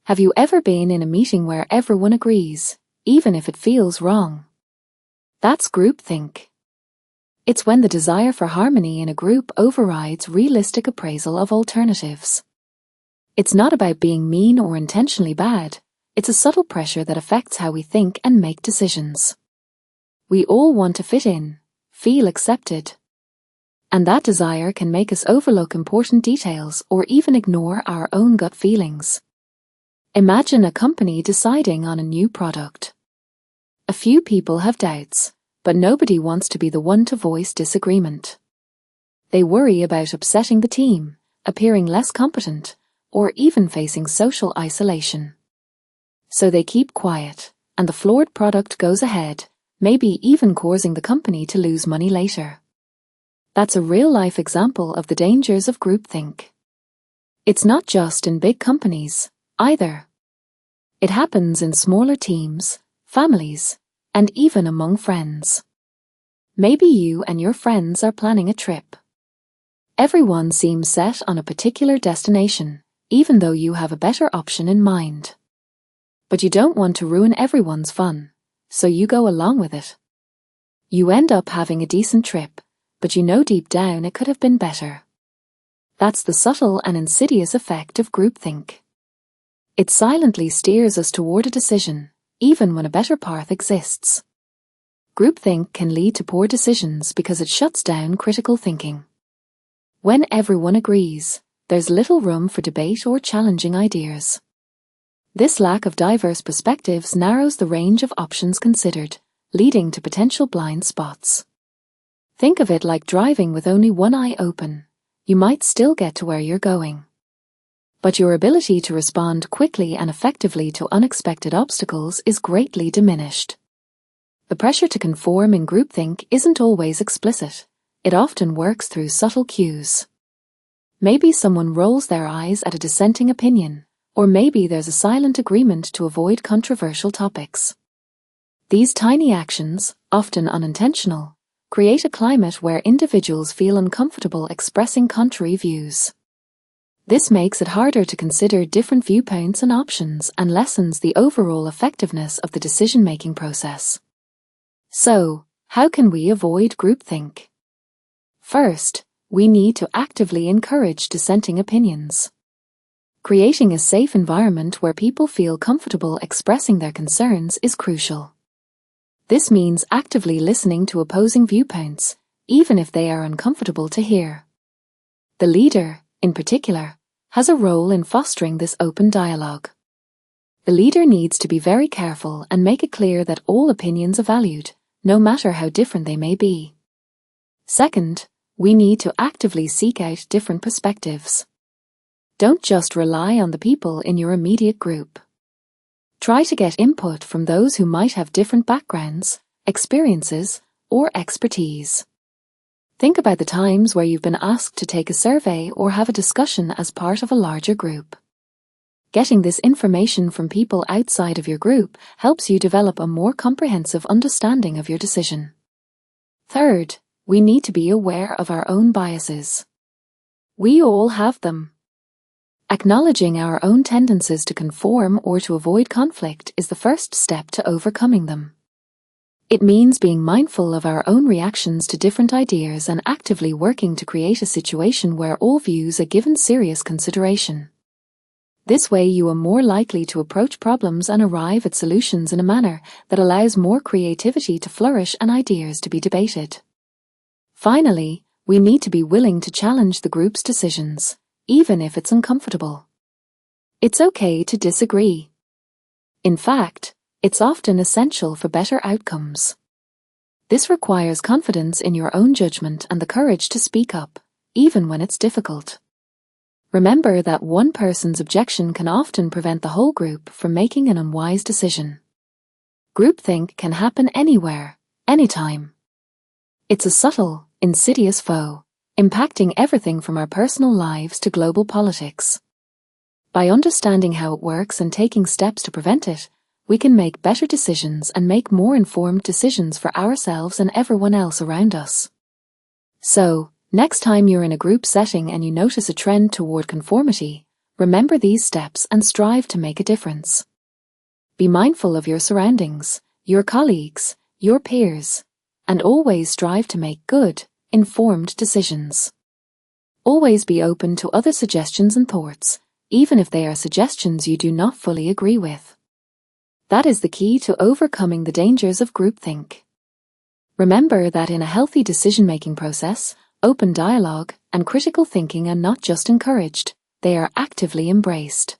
Have you ever been in a meeting where everyone agrees, even if it feels wrong? That's groupthink. It's when the desire for harmony in a group overrides realistic appraisal of alternatives. It's not about being mean or intentionally bad. It's a subtle pressure that affects how we think and make decisions. We all want to fit in, feel accepted. And that desire can make us overlook important details or even ignore our own gut feelings. Imagine a company deciding on a new product. A few people have doubts, but nobody wants to be the one to voice disagreement. They worry about upsetting the team, appearing less competent, or even facing social isolation. So they keep quiet, and the flawed product goes ahead, maybe even causing the company to lose money later. That's a real-life example of the dangers of groupthink. It's not just in big companies, either. It happens in smaller teams, families, and even among friends. Maybe you and your friends are planning a trip. Everyone seems set on a particular destination, even though you have a better option in mind. But you don't want to ruin everyone's fun, so you go along with it. You end up having a decent trip, but you know deep down it could have been better. That's the subtle and insidious effect of groupthink. It silently steers us toward a decision, even when a better path exists. Groupthink can lead to poor decisions because it shuts down critical thinking. When everyone agrees, there's little room for debate or challenging ideas. This lack of diverse perspectives narrows the range of options considered, leading to potential blind spots. Think of it like driving with only one eye open. You might still get to where you're going. But your ability to respond quickly and effectively to unexpected obstacles is greatly diminished. The pressure to conform in groupthink isn't always explicit. It often works through subtle cues. Maybe someone rolls their eyes at a dissenting opinion, or maybe there's a silent agreement to avoid controversial topics. These tiny actions, often unintentional, create a climate where individuals feel uncomfortable expressing contrary views. This makes it harder to consider different viewpoints and options and lessens the overall effectiveness of the decision-making process. So, how can we avoid groupthink? First, we need to actively encourage dissenting opinions. Creating a safe environment where people feel comfortable expressing their concerns is crucial. This means actively listening to opposing viewpoints, even if they are uncomfortable to hear. The leader, in particular, has a role in fostering this open dialogue. The leader needs to be very careful and make it clear that all opinions are valued, no matter how different they may be. Second, we need to actively seek out different perspectives. Don't just rely on the people in your immediate group. Try to get input from those who might have different backgrounds, experiences, or expertise. Think about the times where you've been asked to take a survey or have a discussion as part of a larger group. Getting this information from people outside of your group helps you develop a more comprehensive understanding of your decision. Third, we need to be aware of our own biases. We all have them. Acknowledging our own tendencies to conform or to avoid conflict is the first step to overcoming them. It means being mindful of our own reactions to different ideas and actively working to create a situation where all views are given serious consideration. This way you are more likely to approach problems and arrive at solutions in a manner that allows more creativity to flourish and ideas to be debated. Finally, we need to be willing to challenge the group's decisions, even if it's uncomfortable. It's okay to disagree. In fact, it's often essential for better outcomes. This requires confidence in your own judgment and the courage to speak up, even when it's difficult. Remember that one person's objection can often prevent the whole group from making an unwise decision. Groupthink can happen anywhere, anytime. It's a subtle, insidious foe, impacting everything from our personal lives to global politics. By understanding how it works and taking steps to prevent it, we can make better decisions and make more informed decisions for ourselves and everyone else around us. So, next time you're in a group setting and you notice a trend toward conformity, Remember these steps and strive to make a difference. Be mindful of your surroundings, your colleagues, your peers, and always strive to make good, informed decisions. Always be open to other suggestions and thoughts, even if they are suggestions you do not fully agree with. That is the key to overcoming the dangers of groupthink. Remember that in a healthy decision-making process, open dialogue and critical thinking are not just encouraged, they are actively embraced.